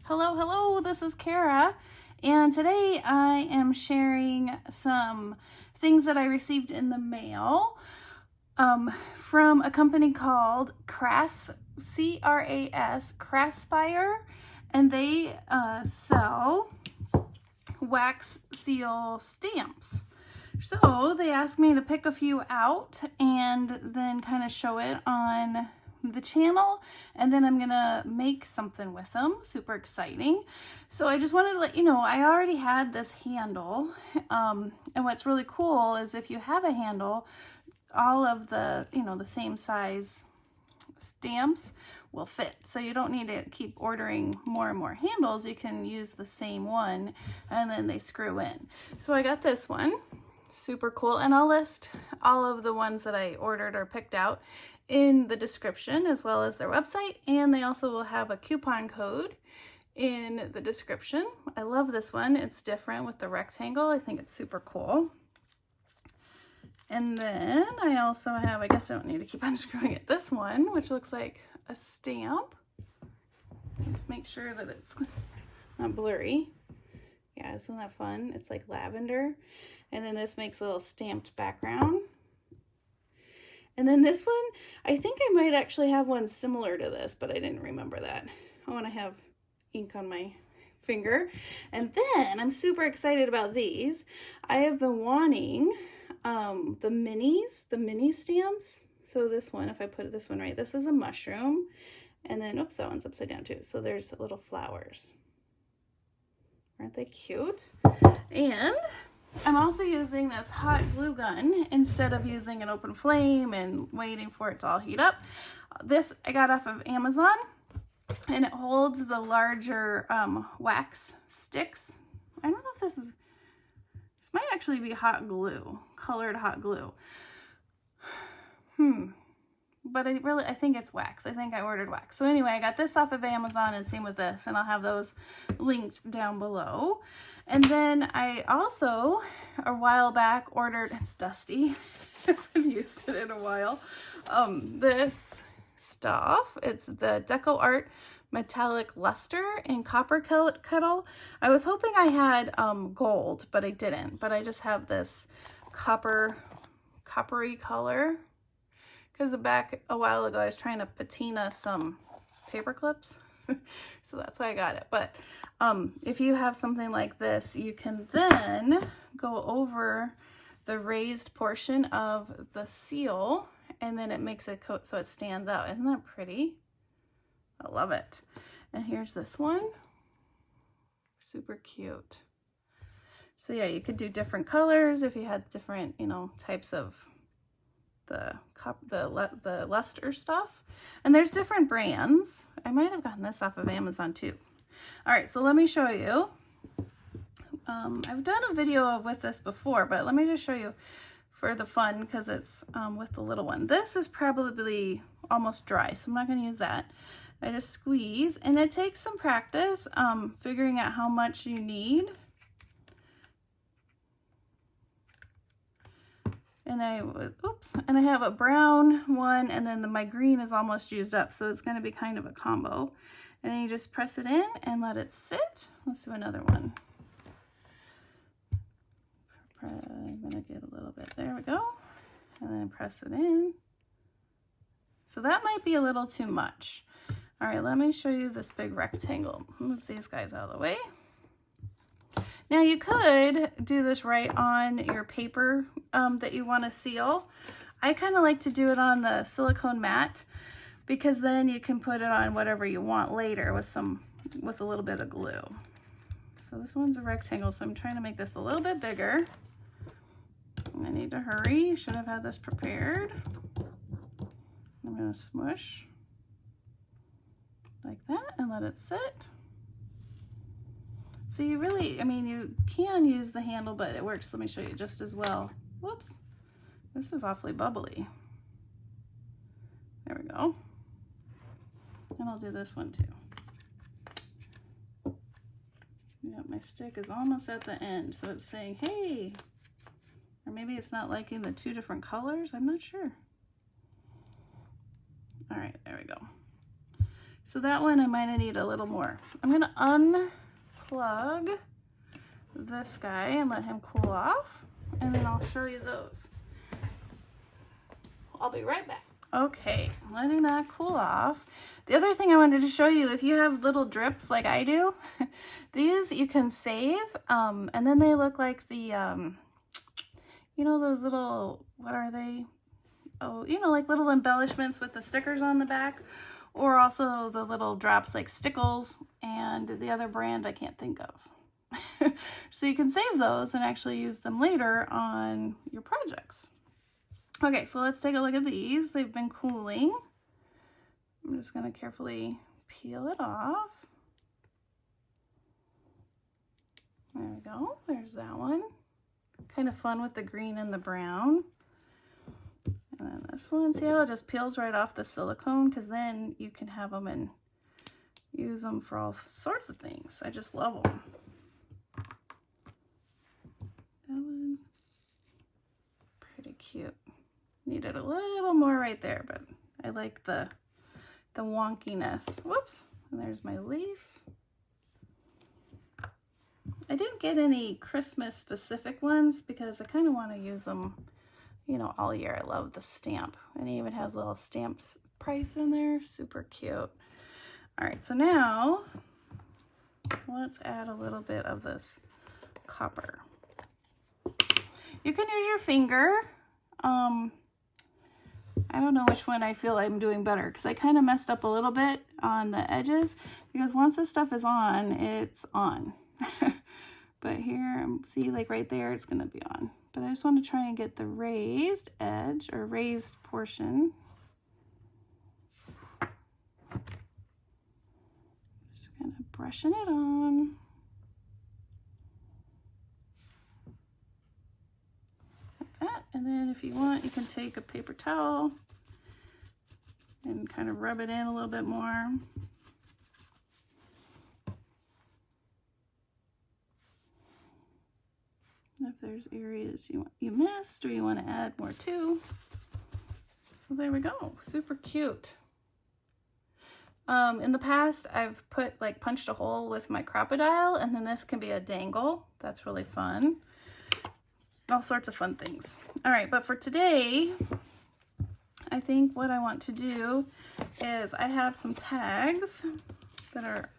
Hello, hello, this is Kara, and today I am sharing some things that I received in the mail from a company called C-R-A-S, Craspire, and they sell wax seal stamps. So they asked me to pick a few out and then kind of show it on the channel, and then I'm gonna make something with them. Super exciting. So I just wanted to let you know I already had this handle, and what's really cool is if you have a handle, all of the the same size stamps will fit, so you don't need to keep ordering more and more handles. You can use the same one and then they screw in. So I got this one, super cool, and I'll list all of the ones that I ordered or picked out in the description, as well as their website, and they also will have a coupon code in the description. I love this one. It's different with the rectangle. I think it's super cool. And then I also have, I guess I don't need to keep unscrewing it, this one, which looks like a stamp. Let's make sure that it's not blurry. Yeah, isn't that fun? It's like lavender. And then this makes a little stamped background. And then this one, I think I might actually have one similar to this, but I didn't remember that. I want to have ink on my finger. And then I'm super excited about these. I have been wanting the mini stamps. So this one, if I put this one right, this is a mushroom. And then, oops, that one's upside down too. So there's little flowers. Aren't they cute? And I'm also using this hot glue gun instead of using an open flame and waiting for it to all heat up. This I got off of Amazon, and it holds the larger wax sticks. I don't know if this might actually be hot glue, colored hot glue. But I think it's wax. I think I ordered wax. So anyway, I got this off of Amazon, and same with this, and I'll have those linked down below. And then I also, a while back, ordered, it's dusty, I haven't used it in a while, this stuff. It's the Deco Art Metallic Luster in Copper Kettle. I was hoping I had gold, but I didn't. But I just have this coppery color. Because back a while ago, I was trying to patina some paper clips. So that's why I got it. But if you have something like this, you can then go over the raised portion of the seal, and then it makes a coat so it stands out. Isn't that pretty? I love it. And here's this one. Super cute. So yeah, you could do different colors if you had different, types of the luster stuff. And there's different brands. I might have gotten this off of Amazon too. All right, so let me show you. I've done a video with this before, but let me just show you for the fun, because it's with the little one. This is probably almost dry, so I'm not going to use that. I just squeeze, and it takes some practice figuring out how much you need. And I have a brown one, and then my green is almost used up, so it's going to be kind of a combo. And then you just press it in and let it sit. Let's do another one. I'm going to get a little bit. There we go. And then press it in. So that might be a little too much. All right, let me show you this big rectangle. Move these guys out of the way. Now you could do this right on your paper that you want to seal. I kind of like to do it on the silicone mat, because then you can put it on whatever you want later with a little bit of glue. So this one's a rectangle, so I'm trying to make this a little bit bigger. I need to hurry. Should have had this prepared. I'm going to smush like that and let it sit. So you really, you can use the handle, but it works. Let me show you just as well. Whoops, this is awfully bubbly. There we go. And I'll do this one too. Yep, my stick is almost at the end, so it's saying, hey, or maybe it's not liking the two different colors. I'm not sure. All right, there we go. So that one I might need a little more. I'm gonna unplug this guy and let him cool off, and then I'll show you those. I'll be right back. Okay, letting that cool off. The other thing I wanted to show you, if you have little drips like I do, these you can save, and then they look like the, you know, those little, what are they? Oh, you know, like little embellishments with the stickers on the back, or also the little drops like Stickles and the other brand I can't think of. So you can save those and actually use them later on your projects. Okay, so let's take a look at these. They've been cooling. I'm just going to carefully peel it off. There we go. There's that one. Kind of fun with the green and the brown. And then this one, see how it just peels right off the silicone? Because then you can have them and use them for all sorts of things. I just love them. That one, pretty cute. Needed a little more right there, but I like the wonkiness. Whoops, and there's my leaf. I didn't get any Christmas specific ones because I kind of want to use them, you know, all year. I love the stamp, and it even has a little stamps price in there. Super cute. All right, so now let's add a little bit of this copper. You can use your finger. I don't know which one I feel I'm doing better, because I kind of messed up a little bit on the edges, because once this stuff is on, it's on. But here, see, like right there, it's going to be on. But I just want to try and get the raised edge, or raised portion. Just kind of brushing it on. That, and then if you want, you can take a paper towel and kind of rub it in a little bit more. If there's areas you missed or you want to add more to. So there we go, super cute. In the past, I've punched a hole with my crocodile, and then this can be a dangle. That's really fun. All sorts of fun things. All right, but for today, I think what I want to do is I have some tags that are,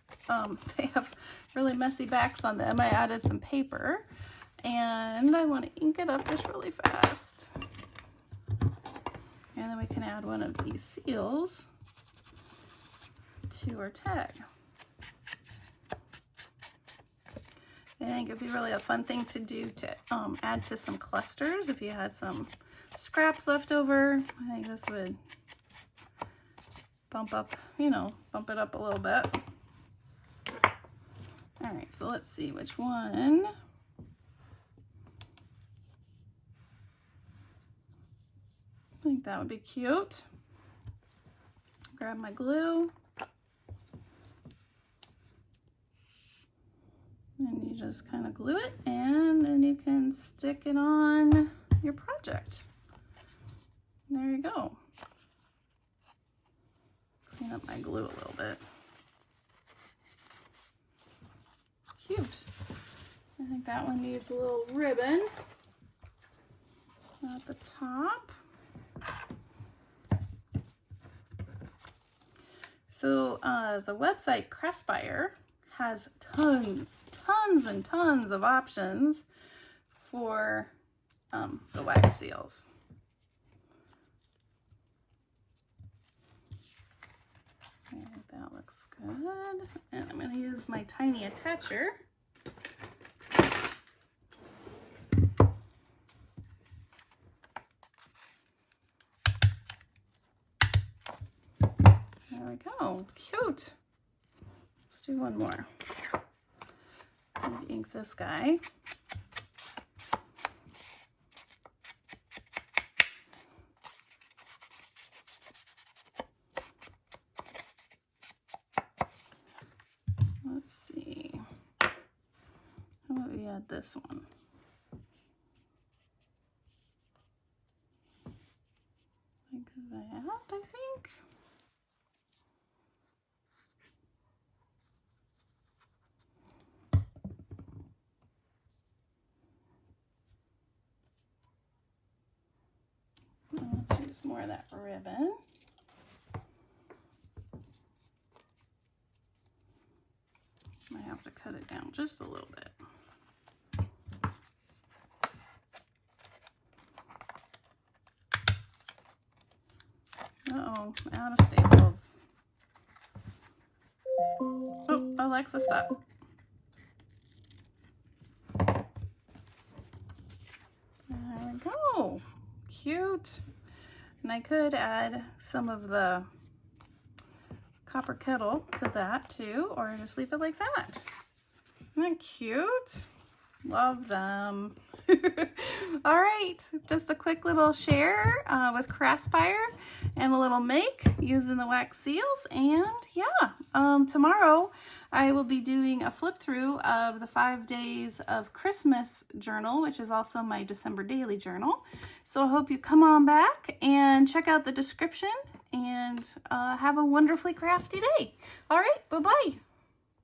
they have really messy backs on them. I added some paper, and I want to ink it up just really fast. And then we can add one of these seals to our tag. I think it'd be really a fun thing to do to add to some clusters. If you had some scraps left over, I think this would bump up, you know, bump it up a little bit. All right, so let's see which one. I think that would be cute. Grab my glue. And you just kind of glue it, and then you can stick it on your project. There you go. Clean up my glue a little bit. Cute. I think that one needs a little ribbon at the top. So the website Craspire has tons and tons of options for the wax seals. I think that looks good. And I'm going to use my tiny attacher. There we go. Cute. Let's do one more. Ink this guy. Let's see. How about we add this one? Like that, I think. Let's use more of that ribbon. Might have to cut it down just a little bit. Uh-oh, out of staples. Oh, Alexa, stop. There we go. Cute. And I could add some of the copper kettle to that too, or just leave it like that. Isn't that cute? Love them. All right, just a quick little share with Craspire and a little make using the wax seals. And yeah, tomorrow I will be doing a flip through of the 5 days of Christmas journal, which is also my December daily journal. So I hope you come on back and check out the description, and have a wonderfully crafty day. All right, bye-bye.